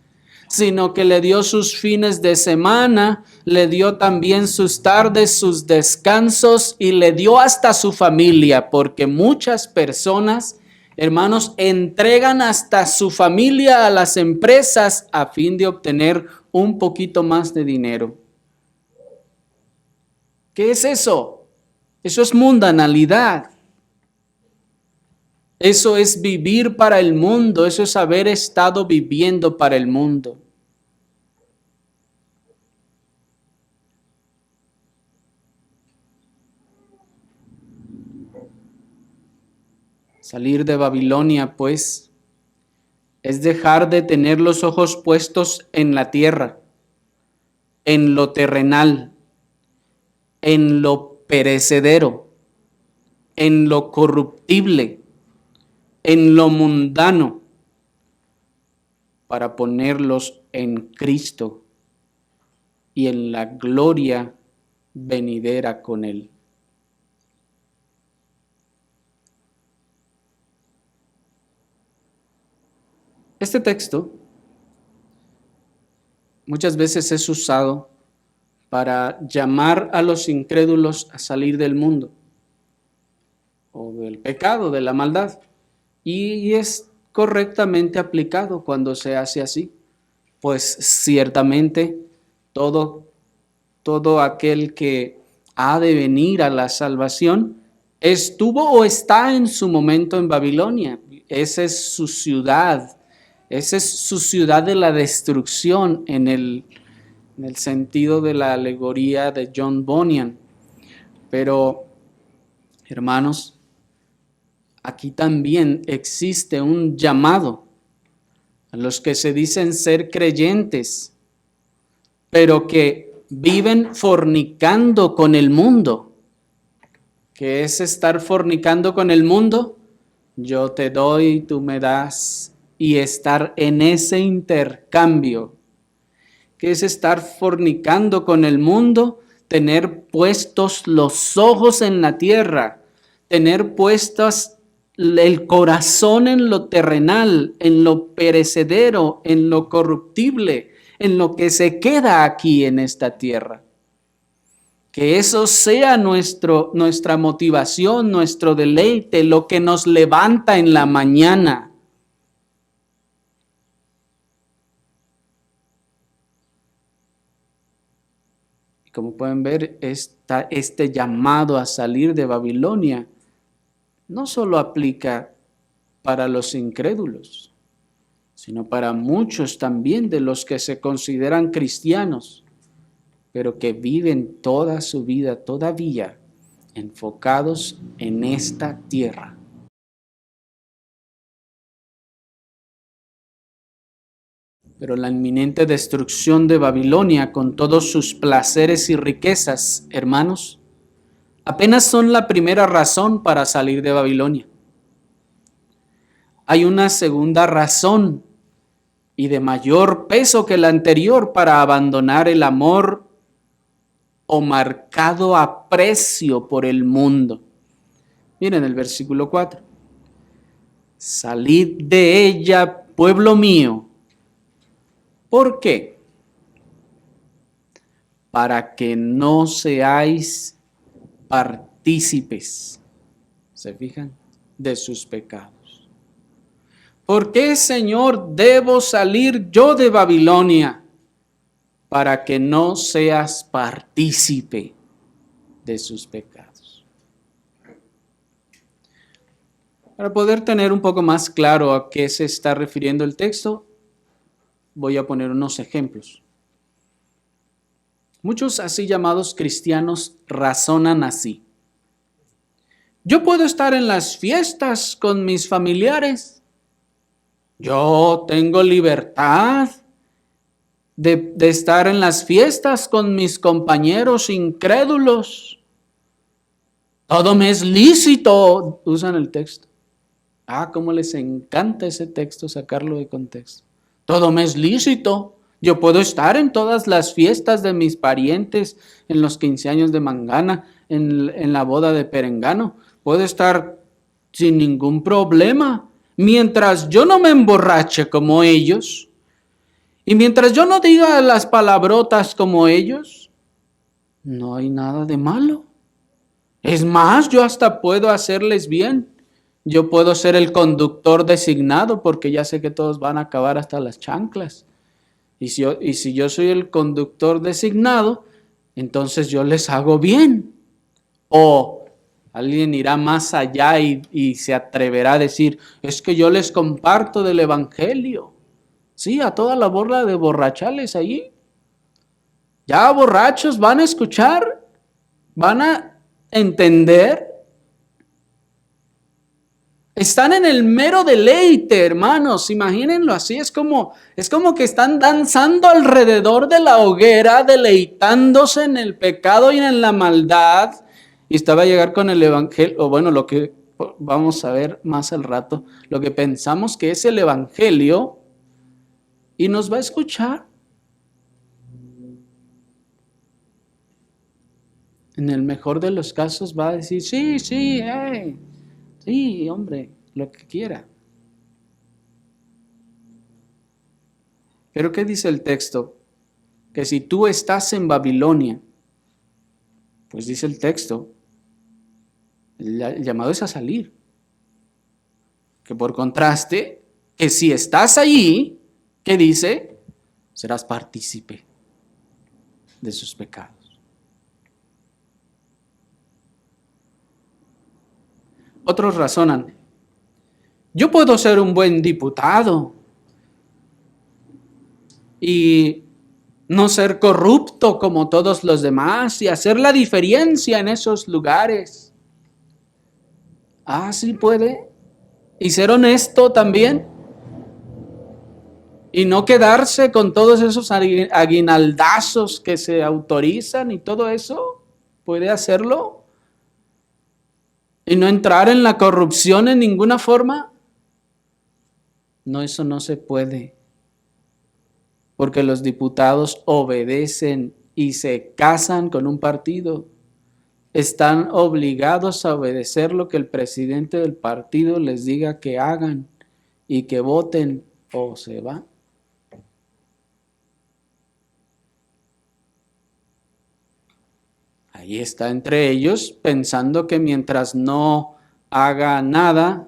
sino que le dio sus fines de semana, le dio también sus tardes, sus descansos y le dio hasta su familia, porque muchas personas, hermanos, entregan hasta su familia a las empresas a fin de obtener un poquito más de dinero. ¿Qué es eso? Eso es mundanalidad. Eso es vivir para el mundo, eso es haber estado viviendo para el mundo. Salir de Babilonia, pues, es dejar de tener los ojos puestos en la tierra, en lo terrenal, en lo perecedero, en lo corruptible, en lo mundano, para ponerlos en Cristo y en la gloria venidera con Él. Este texto muchas veces es usado para llamar a los incrédulos a salir del mundo o del pecado, de la maldad. Y es correctamente aplicado cuando se hace así. Pues ciertamente todo aquel que ha de venir a la salvación estuvo o está en su momento en Babilonia. Esa es su ciudad. Esa es su ciudad de la destrucción en el sentido de la alegoría de John Bunyan. Pero, hermanos, aquí también existe un llamado a los que se dicen ser creyentes, pero que viven fornicando con el mundo. ¿Qué es estar fornicando con el mundo? Yo te doy, tú me das, y estar en ese intercambio. ¿Qué es estar fornicando con el mundo? Tener puestos los ojos en la tierra, tener puestos el corazón en lo terrenal, en lo perecedero, en lo corruptible, en lo que se queda aquí en esta tierra. Que eso sea nuestra motivación, nuestro deleite, lo que nos levanta en la mañana. Y como pueden ver, este llamado a salir de Babilonia no solo aplica para los incrédulos, sino para muchos también de los que se consideran cristianos, pero que viven toda su vida todavía enfocados en esta tierra. Pero la inminente destrucción de Babilonia con todos sus placeres y riquezas, hermanos, apenas son la primera razón para salir de Babilonia. Hay una segunda razón y de mayor peso que la anterior para abandonar el amor o marcado aprecio por el mundo. Miren el versículo 4. Salid de ella, pueblo mío. ¿Por qué? Para que no seáis partícipes, ¿se fijan? De sus pecados. ¿Por qué, Señor, debo salir yo de Babilonia? Para que no seas partícipe de sus pecados. Para poder tener un poco más claro a qué se está refiriendo el texto, voy a poner unos ejemplos. Muchos así llamados cristianos razonan así. Yo puedo estar en las fiestas con mis familiares. Yo tengo libertad de estar en las fiestas con mis compañeros incrédulos. Todo me es lícito, usan el texto. Cómo les encanta ese texto, sacarlo de contexto. Todo me es lícito. Yo puedo estar en todas las fiestas de mis parientes, en los 15 años de Mangana, en la boda de Perengano. Puedo estar sin ningún problema. Mientras yo no me emborrache como ellos, y mientras yo no diga las palabrotas como ellos, no hay nada de malo. Es más, yo hasta puedo hacerles bien. Yo puedo ser el conductor designado porque ya sé que todos van a acabar hasta las chanclas. Y si yo soy el conductor designado, entonces yo les hago bien. O alguien irá más allá y se atreverá a decir, es que yo les comparto del evangelio. Sí, a toda la bola de borrachales allí. Ya borrachos van a escuchar, van a entender. Están en el mero deleite, hermanos, imagínenlo así, es como que están danzando alrededor de la hoguera, deleitándose en el pecado y en la maldad. Y estaba a llegar con el evangelio, o bueno, lo que vamos a ver más al rato, lo que pensamos que es el evangelio, y nos va a escuchar. En el mejor de los casos va a decir, sí, sí, hombre, lo que quiera. Pero ¿qué dice el texto? Que si tú estás en Babilonia, pues dice el texto, el llamado es a salir. Que por contraste, que si estás allí, ¿qué dice? Serás partícipe de sus pecados. Otros razonan, yo puedo ser un buen diputado y no ser corrupto como todos los demás y hacer la diferencia en esos lugares. Ah, sí puede. Y ser honesto también. Y no quedarse con todos esos aguinaldazos que se autorizan y todo eso. Puede hacerlo. Y no entrar en la corrupción en ninguna forma. No, eso no se puede. Porque los diputados obedecen y se casan con un partido. Están obligados a obedecer lo que el presidente del partido les diga que hagan y que voten o se va. Ahí está entre ellos pensando que mientras no haga nada,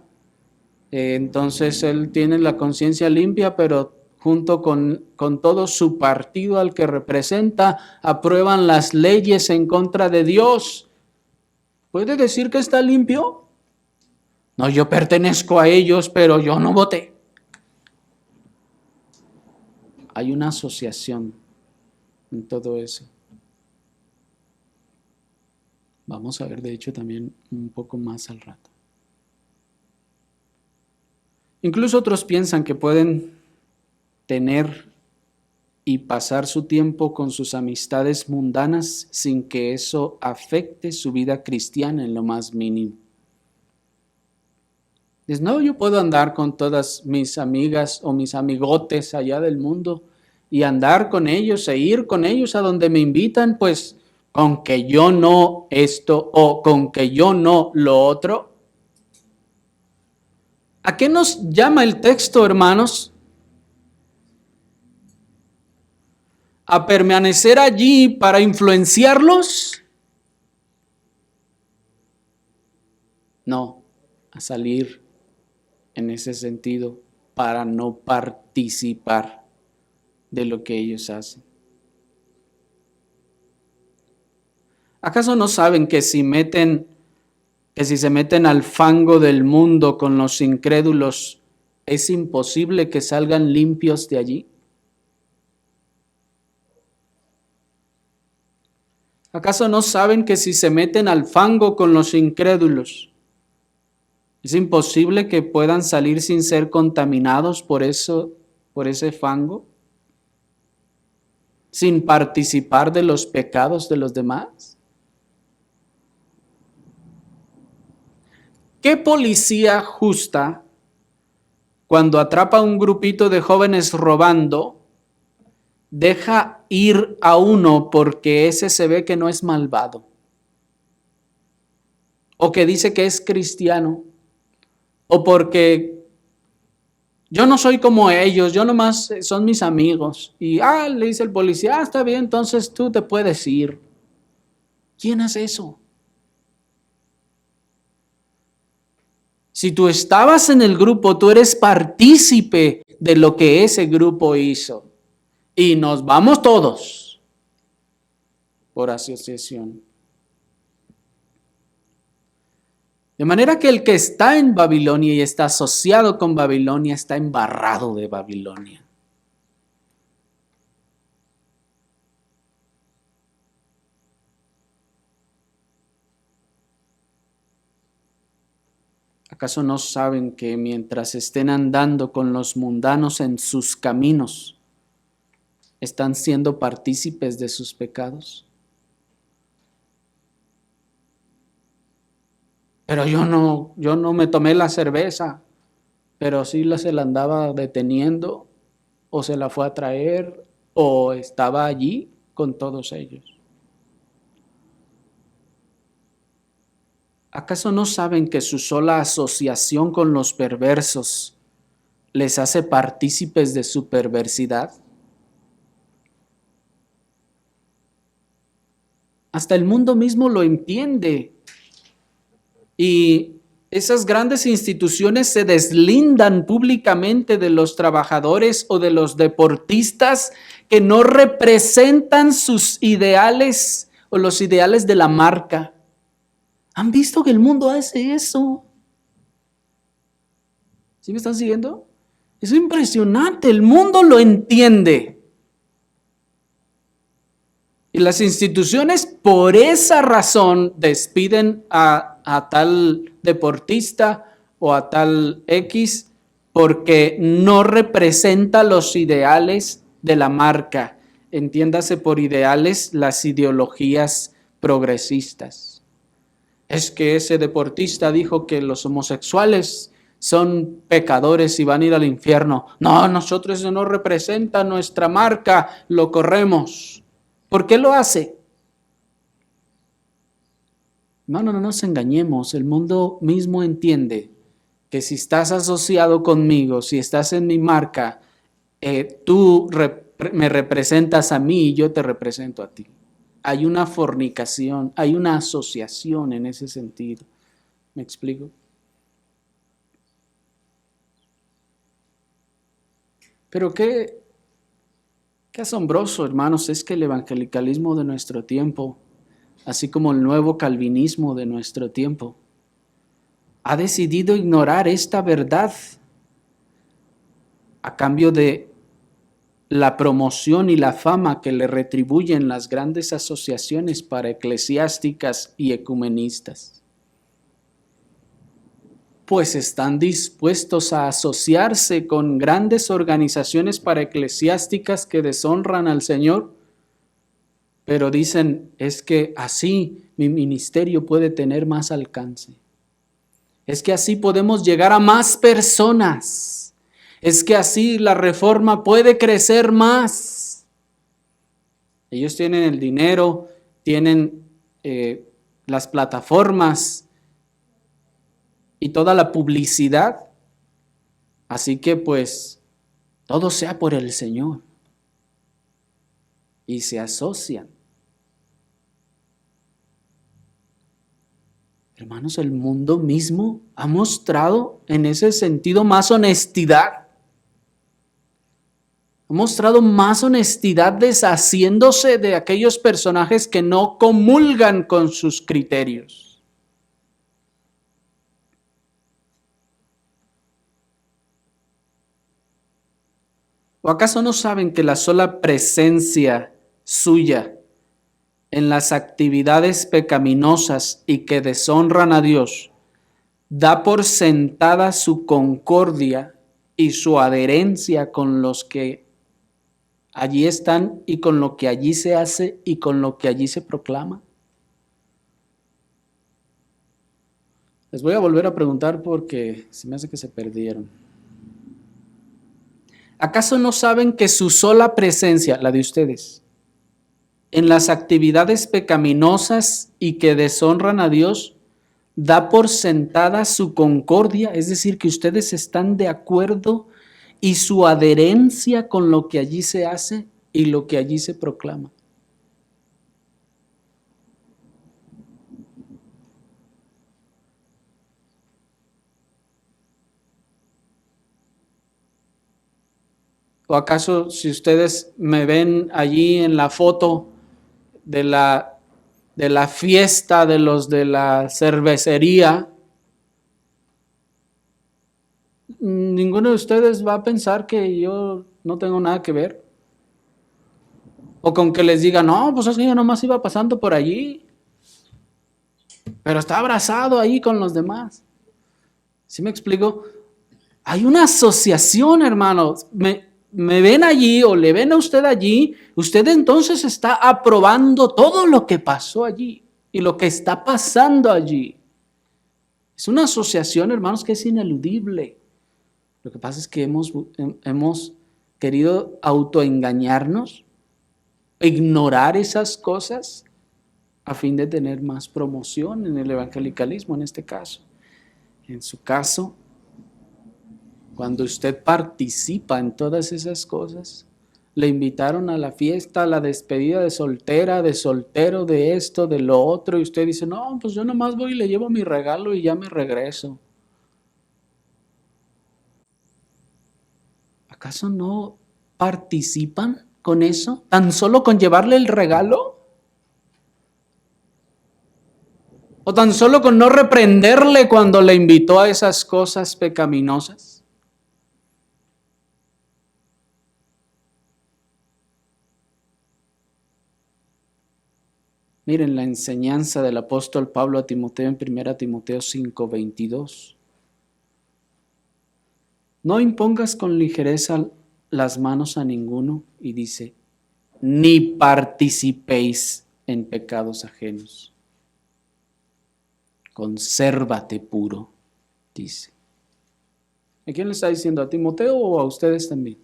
entonces él tiene la conciencia limpia, pero junto con todo su partido al que representa, aprueban las leyes en contra de Dios. ¿Puede decir que está limpio? No, yo pertenezco a ellos, pero yo no voté. Hay una asociación en todo eso. Vamos a ver, de hecho, también un poco más al rato. Incluso otros piensan que pueden tener y pasar su tiempo con sus amistades mundanas sin que eso afecte su vida cristiana en lo más mínimo. Dices, no, yo puedo andar con todas mis amigas o mis amigotes allá del mundo y andar con ellos e ir con ellos a donde me invitan, pues con que yo no esto o con que yo no lo otro. ¿A qué nos llama el texto, hermanos? ¿A permanecer allí para influenciarlos? No, a salir en ese sentido para no participar de lo que ellos hacen. ¿Acaso no saben que si se meten al fango del mundo con los incrédulos, es imposible que salgan limpios de allí? ¿Acaso no saben que si se meten al fango con los incrédulos, es imposible que puedan salir sin ser contaminados por eso, por ese fango? Sin participar de los pecados de los demás. ¿Qué policía justa, cuando atrapa a un grupito de jóvenes robando, deja ir a uno porque ese se ve que no es malvado? O que dice que es cristiano. O porque yo no soy como ellos, yo nomás son mis amigos. Y le dice el policía, está bien, entonces tú te puedes ir. ¿Quién hace eso? Si tú estabas en el grupo, tú eres partícipe de lo que ese grupo hizo. Y nos vamos todos por asociación. De manera que el que está en Babilonia y está asociado con Babilonia está embarrado de Babilonia. ¿Acaso no saben que mientras estén andando con los mundanos en sus caminos, están siendo partícipes de sus pecados? Pero yo no me tomé la cerveza, pero sí se la andaba deteniendo, o se la fue a traer, o estaba allí con todos ellos. ¿Acaso no saben que su sola asociación con los perversos les hace partícipes de su perversidad? Hasta el mundo mismo lo entiende. Y esas grandes instituciones se deslindan públicamente de los trabajadores o de los deportistas que no representan sus ideales o los ideales de la marca. ¿Han visto que el mundo hace eso? ¿Sí me están siguiendo? Es impresionante, el mundo lo entiende. las instituciones por esa razón despiden a tal deportista o a tal X porque no representa los ideales de la marca. Entiéndase por ideales las ideologías progresistas. Es que ese deportista dijo que los homosexuales son pecadores y van a ir al infierno. No, nosotros eso no representa nuestra marca, lo corremos. ¿Por qué lo hace? No nos engañemos, el mundo mismo entiende que si estás asociado conmigo, si estás en mi marca, tú me representas a mí y yo te represento a ti. Hay una fornicación, hay una asociación en ese sentido. ¿Me explico? Pero qué asombroso, hermanos, es que el evangelicalismo de nuestro tiempo, así como el nuevo calvinismo de nuestro tiempo, ha decidido ignorar esta verdad a cambio de la promoción y la fama que le retribuyen las grandes asociaciones para eclesiásticas y ecumenistas. Pues están dispuestos a asociarse con grandes organizaciones para eclesiásticas que deshonran al Señor, pero dicen, es que así mi ministerio puede tener más alcance. Es que así podemos llegar a más personas. Es que así la reforma puede crecer más. Ellos tienen el dinero, tienen las plataformas y toda la publicidad. Así que pues todo sea por el Señor. Y se asocian. Hermanos, el mundo mismo ha mostrado en ese sentido más honestidad. Ha mostrado más honestidad deshaciéndose de aquellos personajes que no comulgan con sus criterios. ¿O acaso no saben que la sola presencia suya en las actividades pecaminosas y que deshonran a Dios da por sentada su concordia y su adherencia con los que allí están y con lo que allí se hace y con lo que allí se proclama? Les voy a volver a preguntar porque se me hace que se perdieron. ¿Acaso no saben que su sola presencia, la de ustedes, en las actividades pecaminosas y que deshonran a Dios, da por sentada su concordia? Es decir, que ustedes están de acuerdo y su adherencia con lo que allí se hace y lo que allí se proclama. ¿O acaso si ustedes me ven allí en la foto de la fiesta de los de la cervecería, ninguno de ustedes va a pensar que yo no tengo nada que ver? O con que les diga, no, pues es que yo nomás iba pasando por allí, pero está abrazado ahí con los demás. ¿Sí me explico? Hay una asociación, hermanos. Me ven allí o le ven a usted allí, usted entonces está aprobando todo lo que pasó allí y lo que está pasando allí. Es una asociación, hermanos, que es ineludible. Lo que pasa es que hemos querido autoengañarnos, ignorar esas cosas a fin de tener más promoción en el evangelicalismo en este caso. En su caso, cuando usted participa en todas esas cosas, le invitaron a la fiesta, a la despedida de soltera, de soltero, de esto, de lo otro, y usted dice, no, pues yo nomás voy y le llevo mi regalo y ya me regreso. ¿Acaso no participan con eso? ¿Tan solo con llevarle el regalo? ¿O tan solo con no reprenderle cuando le invitó a esas cosas pecaminosas? Miren la enseñanza del apóstol Pablo a Timoteo en 1 Timoteo 5:22. No impongas con ligereza las manos a ninguno, y dice, ni participéis en pecados ajenos. Consérvate puro, dice. ¿A quién le está diciendo? ¿A Timoteo o a ustedes también?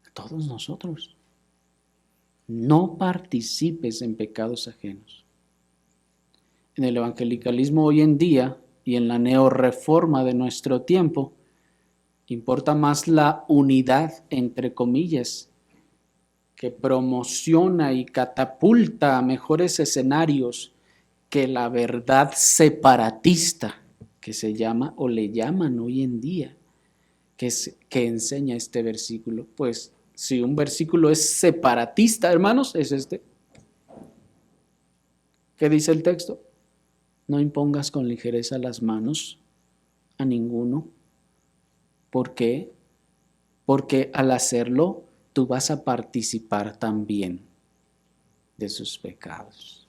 A todos nosotros. No participes en pecados ajenos. En el evangelicalismo hoy en día y en la neorreforma de nuestro tiempo, importa más la unidad, entre comillas, que promociona y catapulta a mejores escenarios que la verdad separatista que se llama o le llaman hoy en día, que enseña este versículo. Pues si un versículo es separatista, hermanos, es este. ¿Qué dice el texto? No impongas con ligereza las manos a ninguno. ¿Por qué? Porque al hacerlo, tú vas a participar también de sus pecados.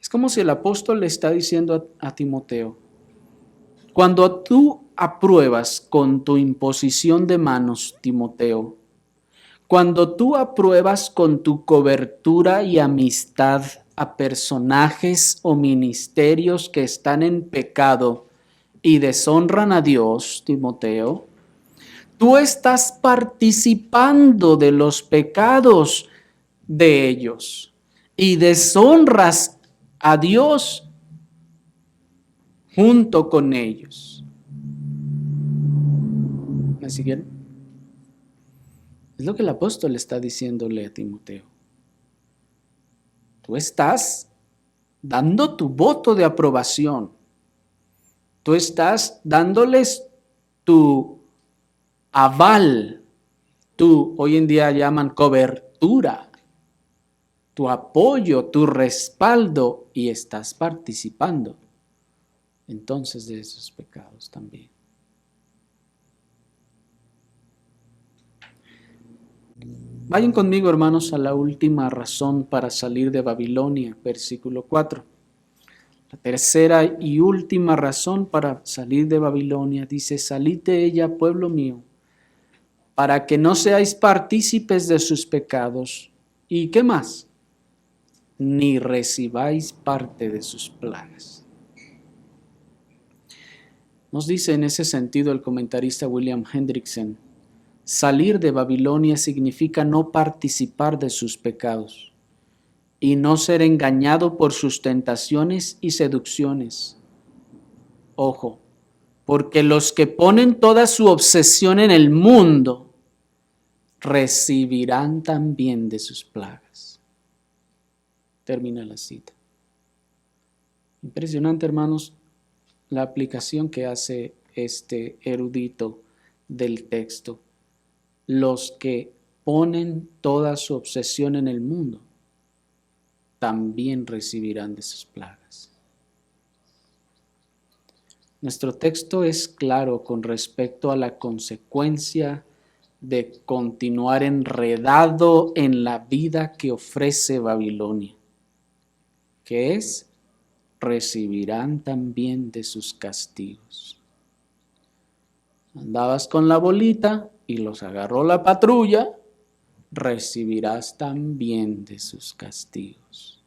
Es como si el apóstol le está diciendo a Timoteo, cuando tú apruebas con tu imposición de manos, Timoteo, cuando tú apruebas con tu cobertura y amistad a personajes o ministerios que están en pecado y deshonran a Dios, Timoteo, tú estás participando de los pecados de ellos y deshonras a Dios junto con ellos. ¿Me siguieron? Es lo que el apóstol está diciéndole a Timoteo. Tú estás dando tu voto de aprobación. Tú estás dándoles tu aval, hoy en día llaman cobertura, tu apoyo, tu respaldo, y estás participando entonces de esos pecados también. Vayan conmigo, hermanos, a la última razón para salir de Babilonia, versículo 4. La tercera y última razón para salir de Babilonia dice, salid de ella, pueblo mío, para que no seáis partícipes de sus pecados. ¿Y qué más? Ni recibáis parte de sus plagas. Nos dice en ese sentido el comentarista William Hendrickson, salir de Babilonia significa no participar de sus pecados y no ser engañado por sus tentaciones y seducciones. Ojo, porque los que ponen toda su obsesión en el mundo recibirán también de sus plagas. Termina la cita. Impresionante, hermanos, la aplicación que hace este erudito del texto. Los que ponen toda su obsesión en el mundo también recibirán de sus plagas. Nuestro texto es claro con respecto a la consecuencia de continuar enredado en la vida que ofrece Babilonia, que es, recibirán también de sus castigos. Andabas con la bolita y los agarró la patrulla, recibirás también de sus castigos.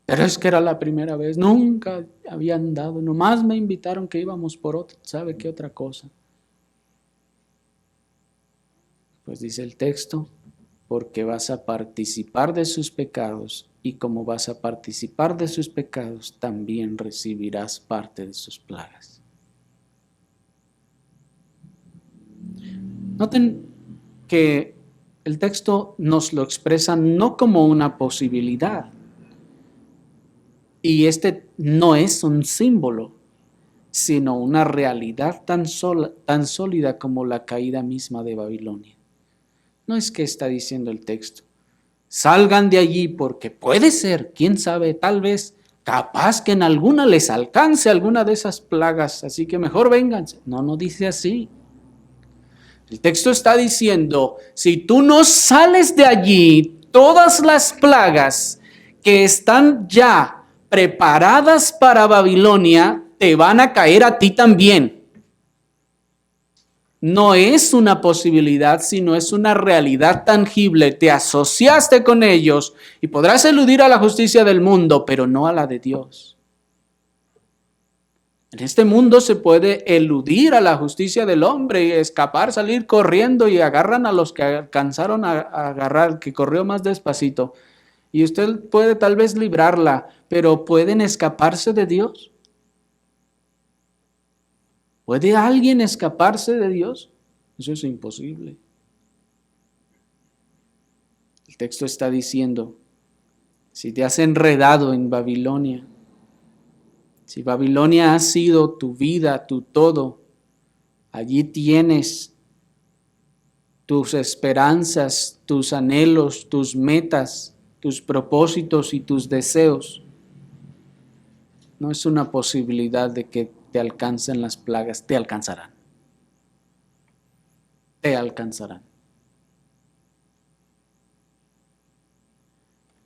Pero es que era la primera vez, nunca habían dado, nomás me invitaron que íbamos por otra, ¿sabe qué otra cosa? Pues dice el texto, porque vas a participar de sus pecados, y como vas a participar de sus pecados, también recibirás parte de sus plagas. Noten que el texto nos lo expresa no como una posibilidad, y este no es un símbolo, sino una realidad tan sólida como la caída misma de Babilonia. No es que está diciendo el texto, salgan de allí porque puede ser, quién sabe, tal vez, capaz que en alguna les alcance alguna de esas plagas, así que mejor vénganse. No dice así. El texto está diciendo, si tú no sales de allí, todas las plagas que están ya preparadas para Babilonia te van a caer a ti también. No es una posibilidad, sino es una realidad tangible. Te asociaste con ellos y podrás eludir a la justicia del mundo, pero no a la de Dios. En este mundo se puede eludir a la justicia del hombre y escapar, salir corriendo y agarran a los que alcanzaron a agarrar, que corrió más despacito. Y usted puede tal vez librarla, pero ¿pueden escaparse de Dios? ¿Puede alguien escaparse de Dios? Eso es imposible. El texto está diciendo, si te has enredado en Babilonia, si Babilonia ha sido tu vida, tu todo, allí tienes tus esperanzas, tus anhelos, tus metas, tus propósitos y tus deseos. No es una posibilidad de que te alcancen las plagas, te alcanzarán. Te alcanzarán.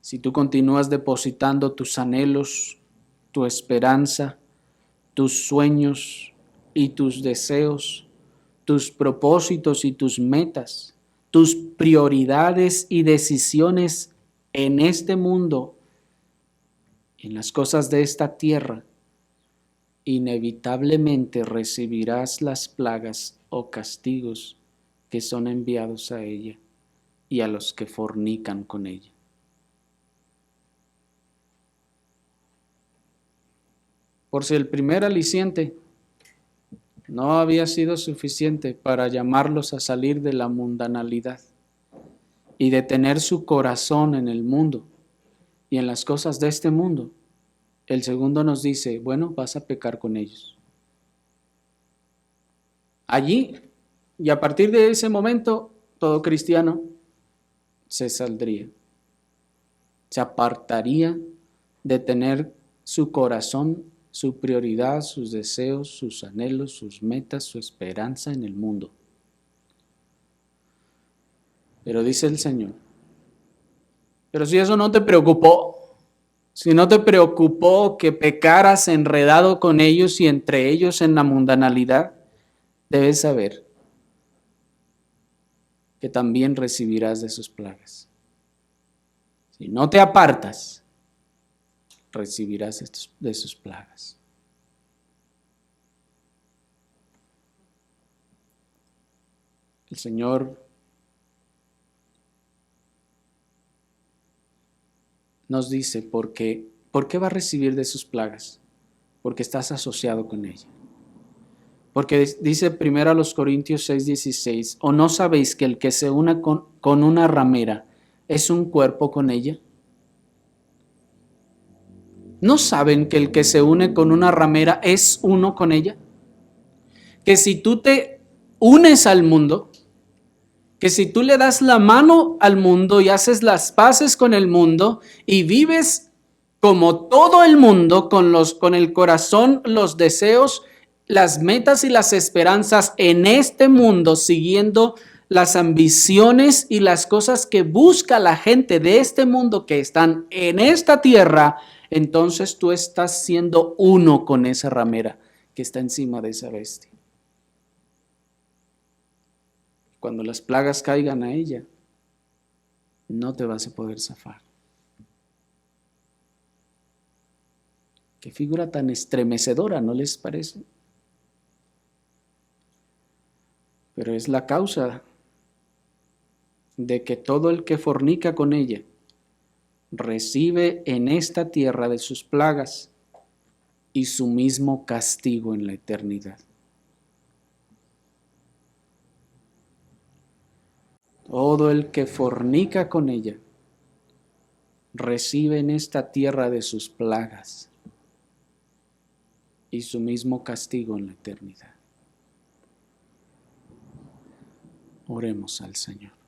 Si tú continúas depositando tus anhelos, tu esperanza, tus sueños y tus deseos, tus propósitos y tus metas, tus prioridades y decisiones en este mundo, en las cosas de esta tierra, inevitablemente recibirás las plagas o castigos que son enviados a ella y a los que fornican con ella. Por si el primer aliciente no había sido suficiente para llamarlos a salir de la mundanalidad y de tener su corazón en el mundo y en las cosas de este mundo, el segundo nos dice, bueno, vas a pecar con ellos. Allí, y a partir de ese momento, todo cristiano se saldría, se apartaría de tener su corazón, su prioridad, sus deseos, sus anhelos, sus metas, su esperanza en el mundo. Pero dice el Señor, pero si eso no te preocupó, si no te preocupó que pecaras enredado con ellos y entre ellos en la mundanalidad, debes saber que también recibirás de sus plagas. Si no te apartas, recibirás de sus plagas. El Señor nos dice ¿por qué va a recibir de sus plagas? Porque estás asociado con ella. Porque dice primero a los Corintios 6:16, ¿o no sabéis que el que se una con una ramera es un cuerpo con ella? ¿No saben que el que se une con una ramera es uno con ella? Que si tú te unes al mundo, que si tú le das la mano al mundo y haces las paces con el mundo y vives como todo el mundo, con el corazón, los deseos, las metas y las esperanzas en este mundo, siguiendo las ambiciones y las cosas que busca la gente de este mundo que están en esta tierra, entonces tú estás siendo uno con esa ramera que está encima de esa bestia. Cuando las plagas caigan a ella, no te vas a poder zafar. Qué figura tan estremecedora, ¿no les parece? Pero es la causa de que todo el que fornica con ella recibe en esta tierra de sus plagas y su mismo castigo en la eternidad. Todo el que fornica con ella recibe en esta tierra de sus plagas y su mismo castigo en la eternidad. Oremos al Señor.